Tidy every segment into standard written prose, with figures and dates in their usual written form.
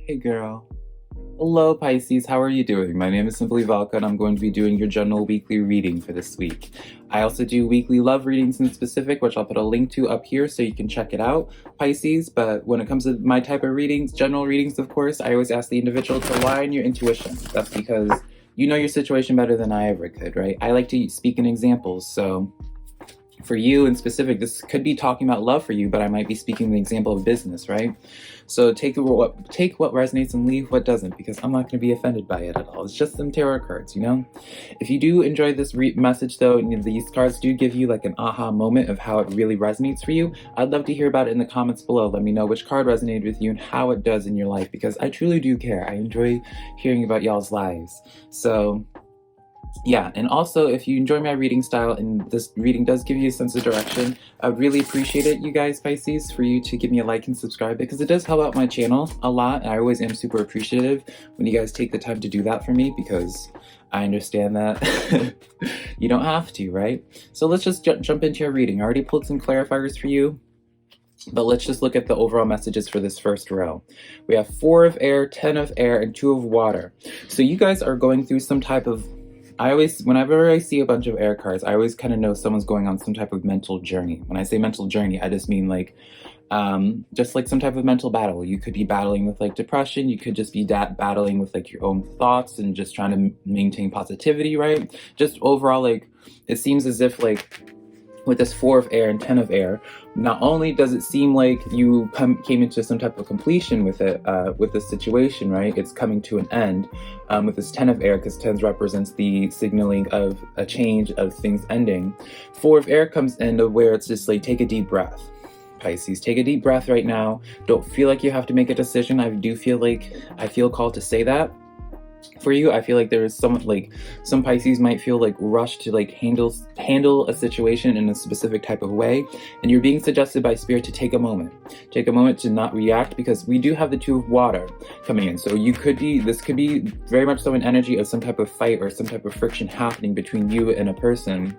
Hey girl. Hello Pisces, how are you doing? My name is SimplyVelca and I'm going to be doing your general weekly reading for this week. I also do weekly love readings in specific, which I'll put a link to up here so you can check it out, Pisces. But when it comes to my type of readings, general readings of course, I always ask the individual to rely on your intuition. That's because you know your situation better than I ever could, right? I like to speak in examples, so for you in specific, this could be talking about love for you, but I might be speaking the example of business, right? So take what resonates and leave what doesn't, because I'm not going to be offended by it at all. It's just some tarot cards, you know? If you do enjoy this message though, and these cards do give you like an aha moment of how it really resonates for you, I'd love to hear about it in the comments below. Let me know which card resonated with you and how it does in your life, because I truly do care. I enjoy hearing about y'all's lives. So yeah, and also if you enjoy my reading style and this reading does give you a sense of direction, I really appreciate it, you guys, Pisces, for you to give me a like and subscribe, because it does help out my channel a lot, and I always am super appreciative when you guys take the time to do that for me, because I understand that you don't have to, right? So let's just jump into your reading. I already pulled some clarifiers for you, but let's just look at the overall messages for this first row. We have 4 of air, 10 of air, and 2 of water. So you guys are going through some type of, whenever I see a bunch of air cards, I always kind of know someone's going on some type of mental journey. When I say mental journey, I just mean like, just like some type of mental battle. You could be battling with like depression. You could just be battling with like your own thoughts and just trying to maintain positivity, right? Just overall, like, it seems as if like with this 4 of air and 10 of air, not only does it seem like you came into some type of completion with it, with this situation, right? It's coming to an end with this 10 of air, because 10 represents the signaling of a change, of things ending. 4 of air comes in where it's just like, take a deep breath. Pisces, take a deep breath right now. Don't feel like you have to make a decision. I feel called to say that for you. I feel like there is some Pisces might feel like rushed to like handle a situation in a specific type of way, and you're being suggested by spirit to take a moment to not react, because we do have the 2 of water coming in. So this could be very much so an energy of some type of fight or some type of friction happening between you and a person.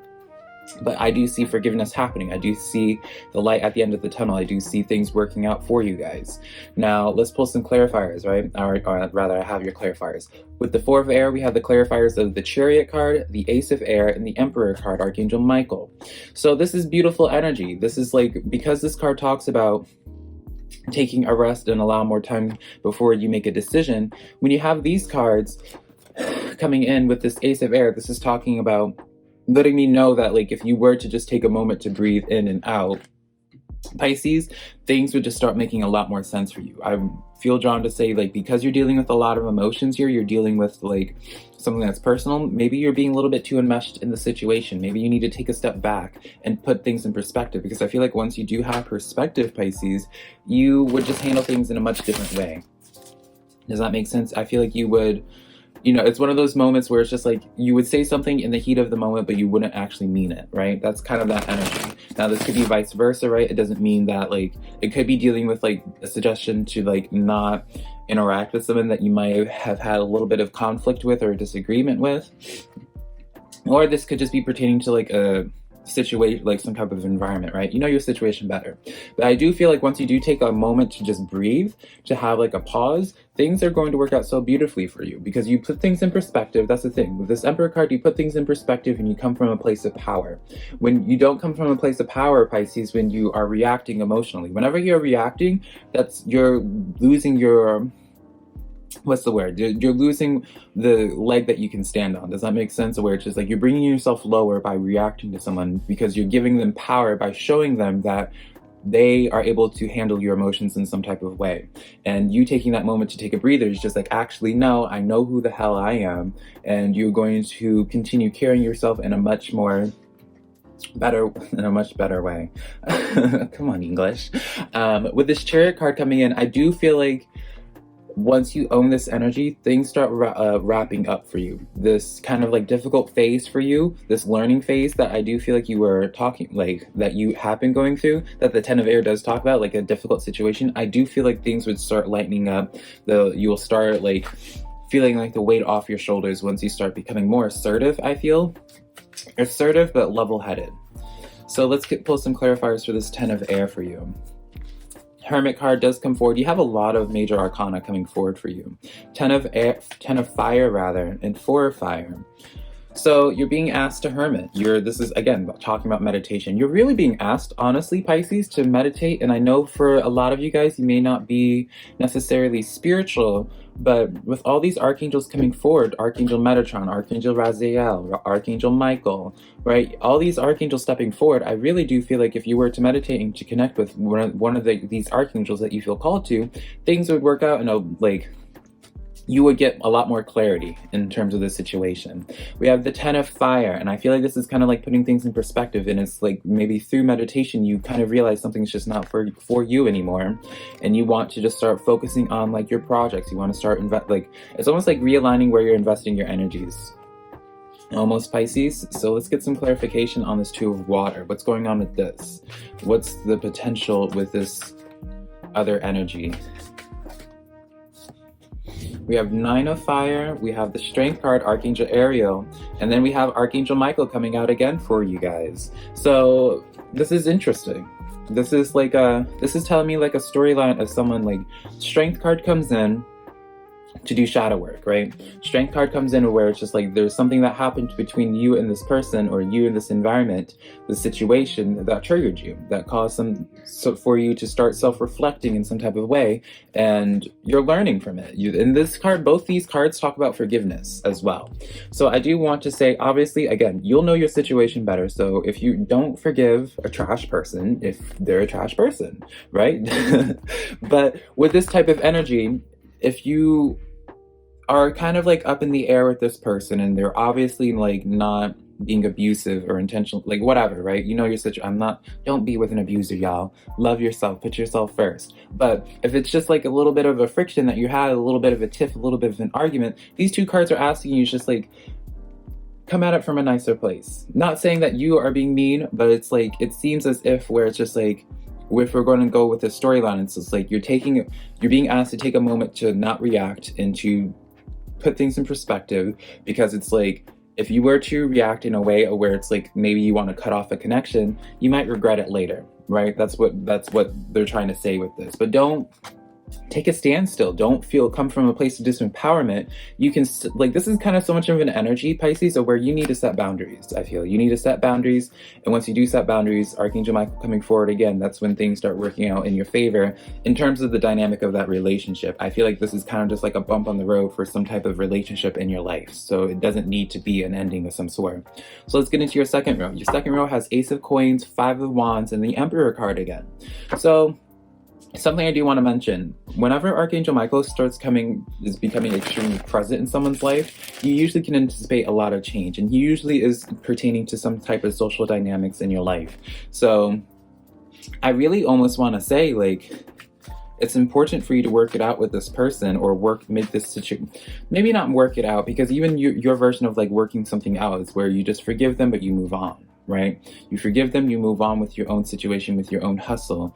But I do see forgiveness happening. I do see the light at the end of the tunnel. I do see things working out for you guys. Now, let's pull some clarifiers, right? Or rather, I have your clarifiers. With the 4 of air, we have the clarifiers of the Chariot card, the Ace of air, and the Emperor card, Archangel Michael. So this is beautiful energy. This is like, because this card talks about taking a rest and allow more time before you make a decision. When you have these cards coming in with this Ace of air, this is talking about letting me know that like if you were to just take a moment to breathe in and out, Pisces, things would just start making a lot more sense for you. I feel drawn to say, like, because you're dealing with a lot of emotions here, you're dealing with like something that's personal, maybe you're being a little bit too enmeshed in the situation. Maybe you need to take a step back and put things in perspective, because I feel like once you do have perspective, Pisces, you would just handle things in a much different way. Does that make sense? I feel like you would, you know, it's one of those moments where it's just like you would say something in the heat of the moment, but you wouldn't actually mean it, right? That's kind of that energy. Now, this could be vice versa, right? It doesn't mean that, like, it could be dealing with like a suggestion to like not interact with someone that you might have had a little bit of conflict with or a disagreement with. Or this could just be pertaining to like a situation, like some type of environment, right? You know your situation better. But I do feel like once you do take a moment to just breathe, to have like a pause, things are going to work out so beautifully for you, because you put things in perspective. That's the thing with this Emperor card, you put things in perspective and you come from a place of power. When you don't come from a place of power, Pisces, when you are reacting emotionally, whenever you're reacting, you're losing your, what's the word? You're losing the leg that you can stand on. Does that make sense? Where it's just like you're bringing yourself lower by reacting to someone, because you're giving them power by showing them that they are able to handle your emotions in some type of way. And you taking that moment to take a breather is just like, actually, no, I know who the hell I am. And you're going to continue carrying yourself in a much better way. Come on, English. With this Chariot card coming in, I do feel like once you own this energy, things start wrapping up for you. This kind of like difficult phase for you, this learning phase that I do feel like you were talking, like that you have been going through, that the 10 of air does talk about, like a difficult situation. I do feel like things would start lightening up. You will start like feeling like the weight off your shoulders once you start becoming more assertive, I feel. Assertive, but level-headed. So let's pull some clarifiers for this 10 of air for you. Hermit card does come forward. You have a lot of major arcana coming forward for you. 10 of fire rather, and 4 of fire. So you're being asked to hermit. This is, again, talking about meditation. You're really being asked, honestly, Pisces, to meditate. And I know for a lot of you guys, you may not be necessarily spiritual, but with all these archangels coming forward, Archangel Metatron, Archangel Raziel, Archangel Michael, right? All these archangels stepping forward, I really do feel like if you were to meditate and to connect with one of these archangels that you feel called to, things would work out in a, like, you would get a lot more clarity in terms of the situation. We have the 10 of fire, and I feel like this is kind of like putting things in perspective, and it's like maybe through meditation you kind of realize something's just not for you anymore, and you want to just start focusing on like your projects. You want to start like, it's almost like realigning where you're investing your energies. Almost, Pisces. So let's get some clarification on this 2 of water. What's going on with this? What's the potential with this other energy? We have 9 of fire, we have the strength card, Archangel Ariel, and then we have Archangel Michael coming out again for you guys. So this is interesting. This is like this is telling me like a storyline of someone, like, strength card comes in to do shadow work, right? Strength card comes in where it's just like there's something that happened between you and this person, or you and this environment, the situation that triggered you, that caused for you to start self-reflecting in some type of way, and you're learning from it. In this card, both these cards talk about forgiveness as well. So I do want to say, obviously, again, you'll know your situation better. So if you don't forgive a trash person, if they're a trash person, right? But with this type of energy, if you are kind of like up in the air with this person and they're obviously like not being abusive or intentional, like whatever, right? You know your situation. Don't be with an abuser, y'all. Love yourself, put yourself first. But if it's just like a little bit of a friction that you had, a little bit of a tiff, a little bit of an argument, these 2 cards are asking you just like, come at it from a nicer place. Not saying that you are being mean, but it's like, it seems as if where it's just like, if we're going to go with the storyline, it's just like you're being asked to take a moment to not react and to put things in perspective, because it's like, if you were to react in a way where it's like maybe you want to cut off a connection, you might regret it later, right? That's what they're trying to say with this. But don't take a standstill. Don't come from a place of disempowerment. You can, like, this is kind of so much of an energy, Pisces, of where you need to set boundaries. I feel you need to set boundaries, and once you do set boundaries, Archangel Michael coming forward again, that's when things start working out in your favor in terms of the dynamic of that relationship. I feel like this is kind of just like a bump on the road for some type of relationship in your life, so it doesn't need to be an ending of some sort. So let's get into your second row. Your second row has Ace of Coins, 5 of Wands, and the Emperor card again. So something I do want to mention, whenever Archangel Michael is becoming extremely present in someone's life, you usually can anticipate a lot of change, and he usually is pertaining to some type of social dynamics in your life. So I really almost want to say, like, it's important for you to work it out with this person, or make this situation, maybe not work it out, because even your version of like working something out is where you just forgive them, but you move on, right? You forgive them, you move on with your own situation, with your own hustle.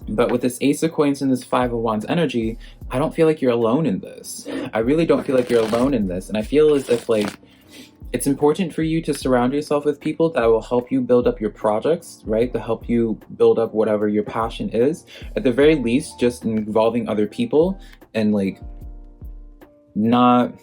But with this Ace of Coins and this 5 of Wands energy, I don't feel like you're alone in this. I really don't feel like you're alone in this. And I feel as if like it's important for you to surround yourself with people that will help you build up your projects, right? To help you build up whatever your passion is. At the very least, just involving other people and like not...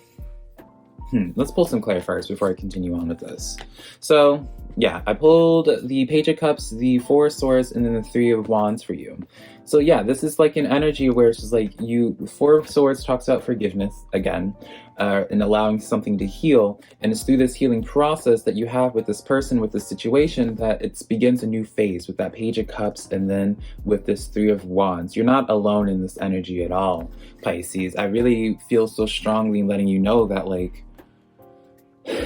Let's pull some clarifiers before I continue on with this. So yeah, I pulled the Page of Cups, the 4 of Swords, and then the 3 of Wands for you. So yeah, this is like an energy where it's just like 4 of Swords talks about forgiveness again, and allowing something to heal. And it's through this healing process that you have with this person, with this situation, that it begins a new phase with that Page of Cups, and then with this 3 of Wands. You're not alone in this energy at all, Pisces. I really feel so strongly letting you know that like,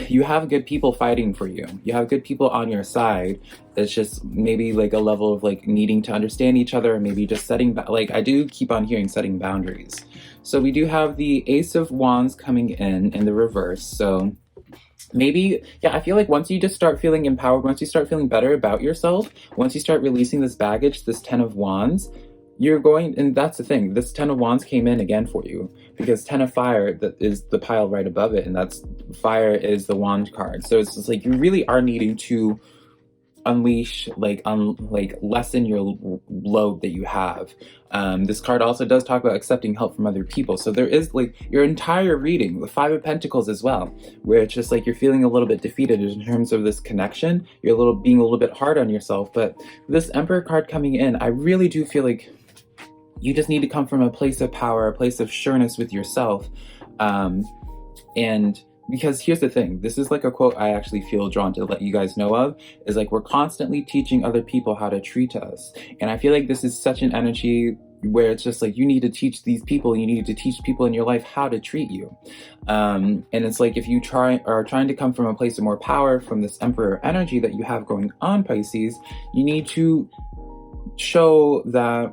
you have good people fighting for you. You have good people on your side. It's just maybe like a level of like needing to understand each other, and maybe just setting, like I do keep on hearing setting boundaries. So we do have the Ace of Wands coming in the reverse. So maybe, yeah, I feel like once you just start feeling empowered, once you start feeling better about yourself, once you start releasing this baggage, this 10 of Wands, you're going, and that's the thing, this 10 of Wands came in again for you, because 10 of Fire, that is the pile right above it, and that's Fire is the Wand card. So it's just like you really are needing to unleash, like lessen your load that you have. This card also does talk about accepting help from other people. So there is like your entire reading, the Five of Pentacles as well, where it's just like you're feeling a little bit defeated in terms of this connection. You're being a little bit hard on yourself. But this Emperor card coming in, I really do feel like you just need to come from a place of power, a place of sureness with yourself. And because here's the thing, this is like a quote I actually feel drawn to let you guys know of, is like, we're constantly teaching other people how to treat us. And I feel like this is such an energy where it's just like, you need to teach these people, you need to teach people in your life how to treat you. And it's like, if you are trying to come from a place of more power from this Emperor energy that you have going on, Pisces, you need to show that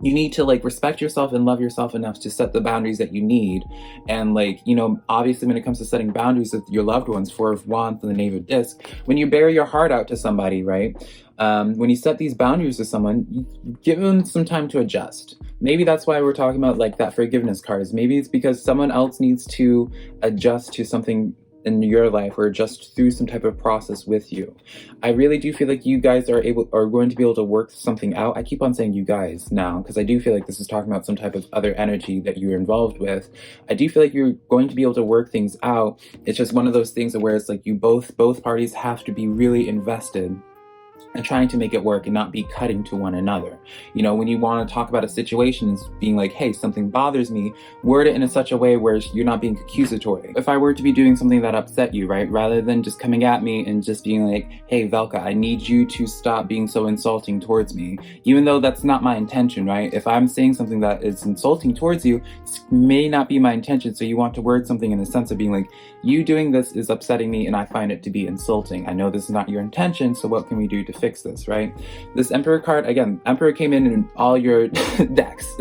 you need to like respect yourself and love yourself enough to set the boundaries that you need. And like, you know, obviously when it comes to setting boundaries with your loved ones, Four of Wands and the Knave of Discs, when you bare your heart out to somebody, right? When you set these boundaries with someone, you give them some time to adjust. Maybe that's why we're talking about like that forgiveness cards. Maybe it's because someone else needs to adjust to something in your life, or just through some type of process with you. I really do feel like you guys are going to be able to work something out. I keep on saying you guys now, because I do feel like this is talking about some type of other energy that you're involved with. I do feel like you're going to be able to work things out. It's just one of those things where it's like you both parties have to be really invested and trying to make it work and not be cutting to one another. You know, when you want to talk about a situation, being like, hey, something bothers me, word it in such a way where you're not being accusatory. If I were to be doing something that upset you, right, rather than just coming at me and just being like, hey, Velka, I need you to stop being so insulting towards me, even though that's not my intention, right? If I'm saying something that is insulting towards you, it may not be my intention, so you want to word something in the sense of being like, you doing this is upsetting me and I find it to be insulting. I know this is not your intention, so what can we do to fix this, right? This Emperor card, again, Emperor came in all your decks.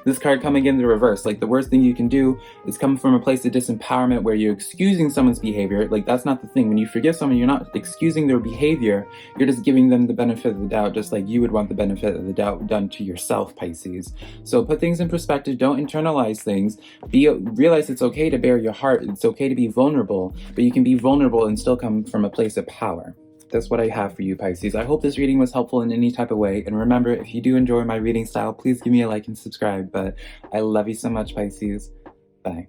This card coming in the reverse, like the worst thing you can do is come from a place of disempowerment where you're excusing someone's behavior. Like, that's not the thing. When you forgive someone, you're not excusing their behavior, you're just giving them the benefit of the doubt, just like you would want the benefit of the doubt done to yourself, Pisces. So put things in perspective, don't internalize things, realize it's okay to bare your heart, it's okay to be vulnerable, but you can be vulnerable and still come from a place of power. That's what I have for you, Pisces. I hope this reading was helpful in any type of way. And remember, if you do enjoy my reading style, please give me a like and subscribe. But I love you so much, Pisces. Bye.